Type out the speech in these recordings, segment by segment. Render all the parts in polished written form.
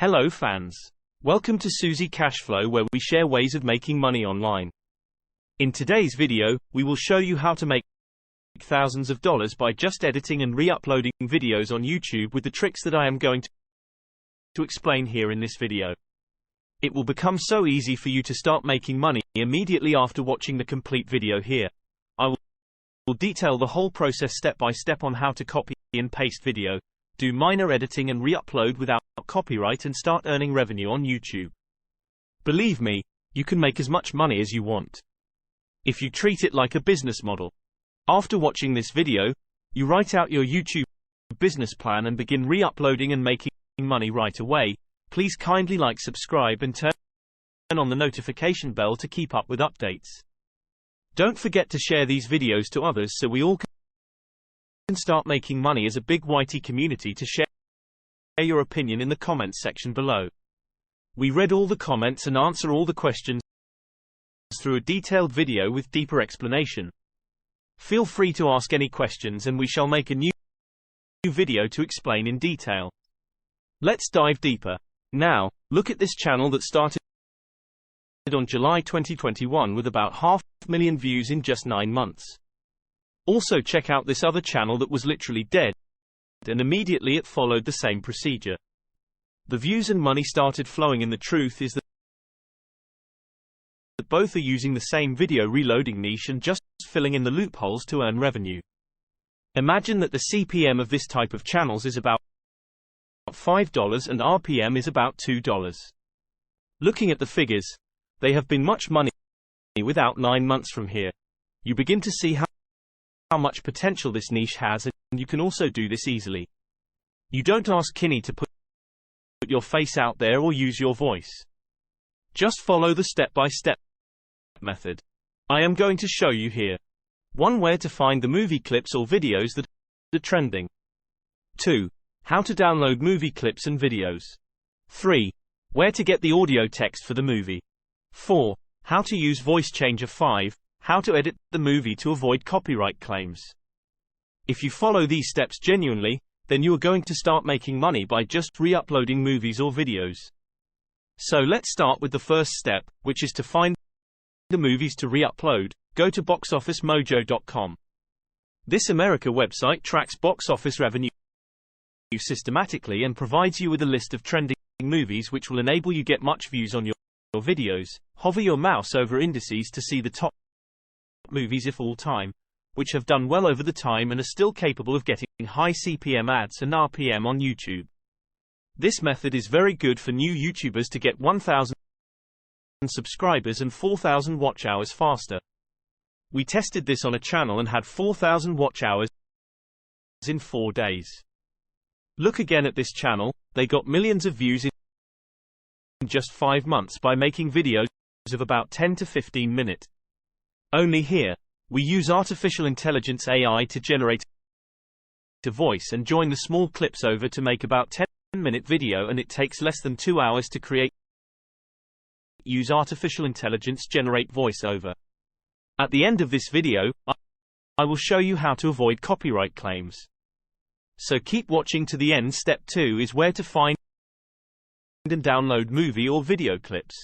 Hello fans. Welcome to Suzy Cashflow, where we share ways of making money online. In today's video, we will show you how to make thousands of dollars by just editing and re-uploading videos on YouTube with the tricks that I am going to explain here in this video. It will become so easy for you to start making money immediately after watching the complete video here. I will detail the whole process step by step on how to copy and paste video, do minor editing and re-upload without copyright, and start earning revenue on YouTube. Believe me, you can make as much money as you want if you treat it like a business model. After watching this video, you write out your YouTube business plan and begin re-uploading and making money right away. Please kindly like, subscribe and turn on the notification bell to keep up with updates. Don't forget to share these videos to others so we all can start making money as a big YT community. To share your opinion in the comments section below. We read all the comments and answer all the questions through a detailed video with deeper explanation. Feel free to ask any questions and we shall make a new video to explain in detail. Let's dive deeper. Now, look at this channel that started on July 2021 with about 500,000 views in just 9 months. Also check out this other channel that was literally dead, and immediately it followed the same procedure. The views and money started flowing, and the truth is that both are using the same video reloading niche and just filling in the loopholes to earn revenue. Imagine that the CPM of this type of channels is about $5 and RPM is about $2. Looking at the figures, they have been much money without 9 months. From here, you begin to see how much potential this niche has, and you can also do this easily. You don't ask Kinney to put your face out there or use your voice. Just follow the step-by-step method I am going to show you here. 1. Where to find the movie clips or videos that are trending. 2. How to download movie clips and videos. 3. Where to get the audio text for the movie. 4. How to use voice changer. 5. How to edit the movie to avoid copyright claims. If you follow these steps genuinely, then you are going to start making money by just re-uploading movies or videos. So let's start with the first step, which is to find the movies to re-upload. Go to boxofficemojo.com. This America website tracks box office revenue systematically and provides you with a list of trending movies which will enable you get much views on your videos. Hover your mouse over indices to see the top movies of all time, which have done well over the time and are still capable of getting high CPM ads and RPM on YouTube. This method is very good for new YouTubers to get 1,000 subscribers and 4,000 watch hours faster. We tested this on a channel and had 4,000 watch hours in 4 days. Look again at this channel, they got millions of views in just 5 months by making videos of about 10 to 15 minutes. Only here, we use artificial intelligence AI to generate a voice and join the small clips over to make about 10-minute video, and it takes less than 2 hours to create. Use artificial intelligence generate voiceover. At the end of this video, I will show you how to avoid copyright claims. So keep watching to the end. Step 2 is where to find and download movie or video clips.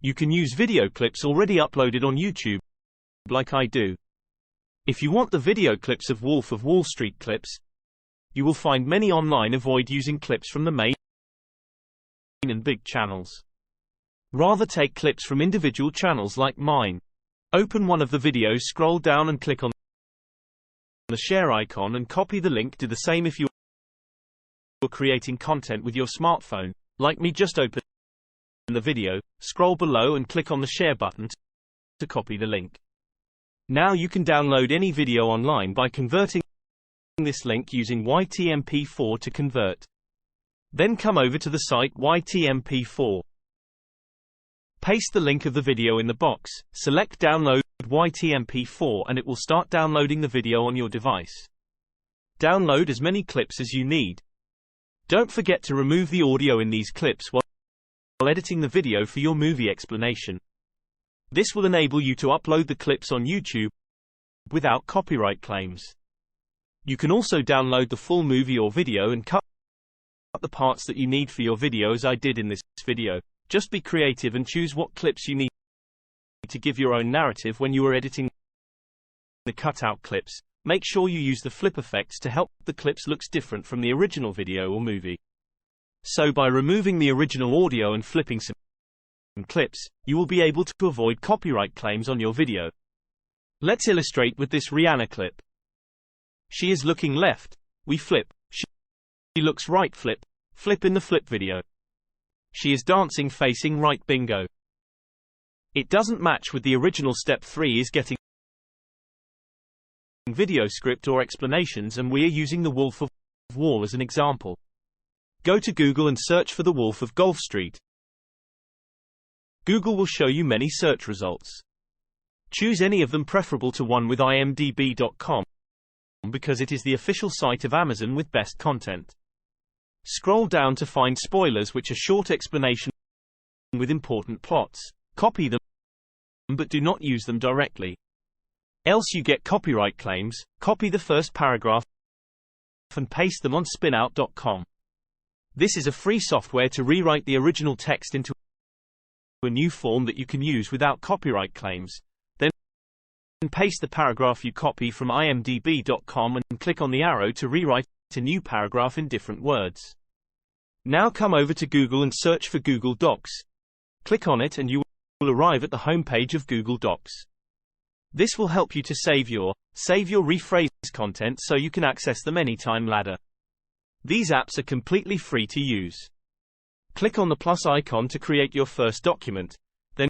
You can use video clips already uploaded on YouTube, like I do. If you want the video clips of Wolf of Wall Street clips, you will find many online. Avoid using clips from the main and big channels. Rather take clips from individual channels like mine. Open one of the videos, scroll down and click on the share icon and copy the link. Do the same if you're creating content with your smartphone, like me. Just open the video, scroll below and click on the share button to copy the link. Now you can download any video online by converting this link using YTMP4 to convert. Then come over to the site YTMP4. Paste the link of the video in the box, select download YTMP4 and it will start downloading the video on your device. Download as many clips as you need. Don't forget to remove the audio in these clips while editing the video for your movie explanation. This will enable you to upload the clips on YouTube without copyright claims. You can also download the full movie or video and cut the parts that you need for your video as I did in this video. Just be creative and choose what clips you need to give your own narrative when you are editing the cutout clips. Make sure you use the flip effects to help the clips looks different from the original video or movie. So by removing the original audio and flipping some clips, you will be able to avoid copyright claims on your video. Let's illustrate with this Rihanna clip. She is looking left. We flip. She looks right. Flip. Flip in the flip video. She is dancing facing right. Bingo. It doesn't match with the original. Step 3 is getting video script or explanations, and we are using the Wolf of Wall as an example. Go to Google and search for the Wolf of Golf Street. Google will show you many search results. Choose any of them, preferable to one with imdb.com, because it is the official site of Amazon with best content. Scroll down to find spoilers, which are short explanation with important plots. Copy them, but do not use them directly, else you get copyright claims. Copy the first paragraph and paste them on spinout.com. This is a free software to rewrite the original text into a new form that you can use without copyright claims. Then paste the paragraph you copy from imdb.com and click on the arrow to rewrite a new paragraph in different words. Now come over to Google and search for Google Docs. Click on it and you will arrive at the home page of Google Docs. This will help you to save your rephrase content so you can access them anytime later. These apps are completely free to use. Click on the plus icon to create your first document. Then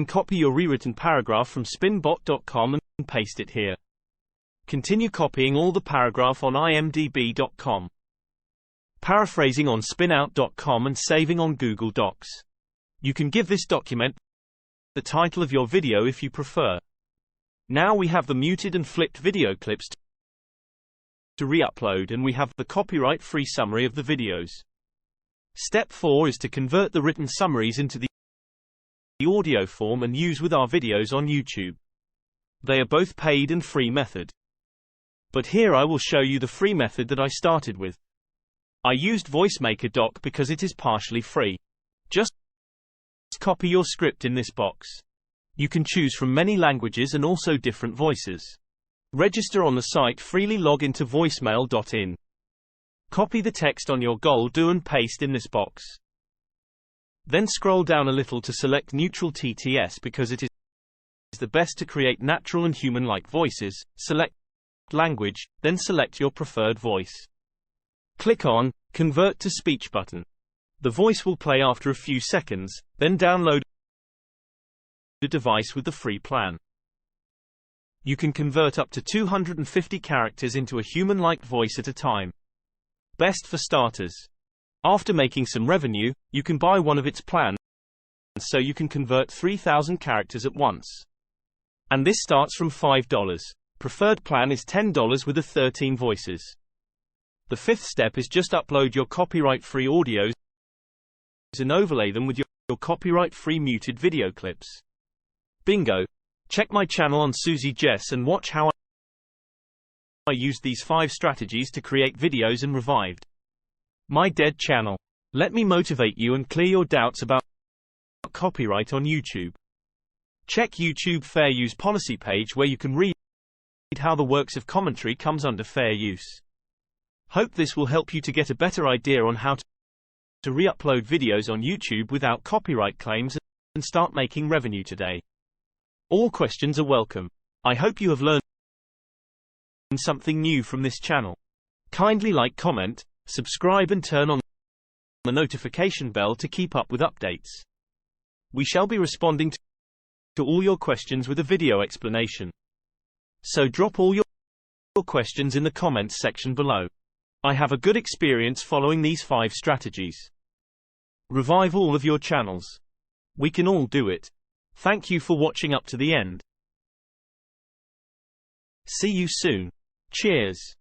copy your rewritten paragraph from spinbot.com and paste it here. Continue copying all the paragraph on imdb.com, paraphrasing on spinout.com, and saving on Google Docs. You can give this document the title of your video if you prefer. Now we have the muted and flipped video clips to re-upload, and we have the copyright-free summary of the videos. Step 4 is to convert the written summaries into the audio form and use with our videos on YouTube. They are both paid and free method. But here I will show you the free method that I started with. I used VoiceMaker Doc because it is partially free. Just copy your script in this box. You can choose from many languages and also different voices. Register on the site, freely log into voicemail.in. Copy the text on your goal do and paste in this box. Then scroll down a little to select neutral TTS because it is the best to create natural and human-like voices. Select language, then select your preferred voice. Click on Convert to Speech button. The voice will play after a few seconds, then download the device with the free plan. You can convert up to 250 characters into a human-like voice at a time. Best for starters. After making some revenue, you can buy one of its plans, so you can convert 3,000 characters at once. And this starts from $5. Preferred plan is $10 with the 13 voices. The fifth step is just upload your copyright-free audios and overlay them with your copyright-free muted video clips. Bingo! Check my channel on Susie Jess and watch how I used these 5 strategies to create videos and revived my dead channel. Let me motivate you and clear your doubts about copyright on YouTube. Check YouTube Fair Use Policy page where you can read how the works of commentary comes under fair use. Hope this will help you to get a better idea on how to re-upload videos on YouTube without copyright claims and start making revenue today. All questions are welcome. I hope you have learned something new from this channel. Kindly like, comment, subscribe and turn on the notification bell to keep up with updates. We shall be responding to all your questions with a video explanation. So drop all your questions in the comments section below. I have a good experience following these 5 strategies. Revive all of your channels. We can all do it. Thank you for watching up to the end. See you soon. Cheers.